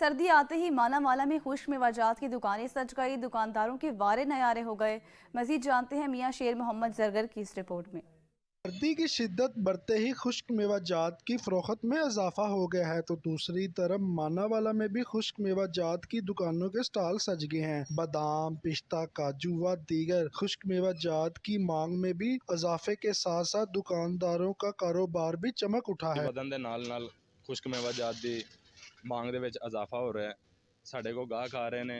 سردی آتے ہی مانا والا میں خشک میوہ کی دکانیں سج گئی، دکانداروں کے وارے نیارے ہو گئے۔ مزید جانتے ہیں میاں شیر محمد زرگر کی اس رپورٹ میں۔ سردی کی شدت بڑھتے ہی خشک میوہ جات کی فروخت میں اضافہ ہو گیا ہے تو دوسری طرف مانا والا میں بھی خشک میوہ جات کی دکانوں کے سٹال سج گئے ہیں۔ بادام، پستہ، کاجو و دیگر خشک میوہ جات کی مانگ میں بھی اضافے کے ساتھ ساتھ دکانداروں کا کاروبار بھی چمک اٹھا ہے۔ ਵਧਣ ਦੇ ਨਾਲ ਖੁਸ਼ਕ ਮੇਵਾ ਜਾਤ ਦੀ ਮੰਗ ਦੇ ਵਿੱਚ ਇਜ਼ਾਫਾ ਹੋ ਰਿਹਾ ਹੈ। ਸਾਡੇ ਕੋਲ ਗਾਹਕ ਆ ਰਹੇ ਨੇ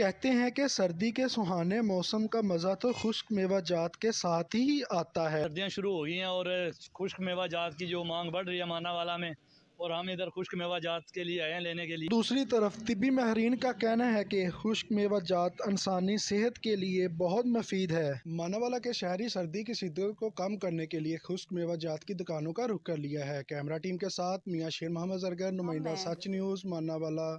کہتے ہیں کہ سردی کے سہانے موسم کا مزہ تو خشک میوہ جات کے ساتھ ہی آتا ہے۔ سردیاں شروع ہو گئی ہیں اور خشک میوہ جات کی جو مانگ بڑھ رہی ہے مانا والا میں، اور ہم ادھر خشک میوہ جات کے لیے آئے ہیں لینے کے لیے۔ دوسری طرف طبی ماہرین کا کہنا ہے کہ خشک میوہ جات انسانی صحت کے لیے بہت مفید ہے۔ مانا والا کے شہری سردی کی شدت کو کم کرنے کے لیے خشک میوہ جات کی دکانوں کا رخ کر لیا ہے۔ کیمرہ ٹیم کے ساتھ میاں شیر محمد زرگر، نمائندہ سچ نیوز، مانا والا۔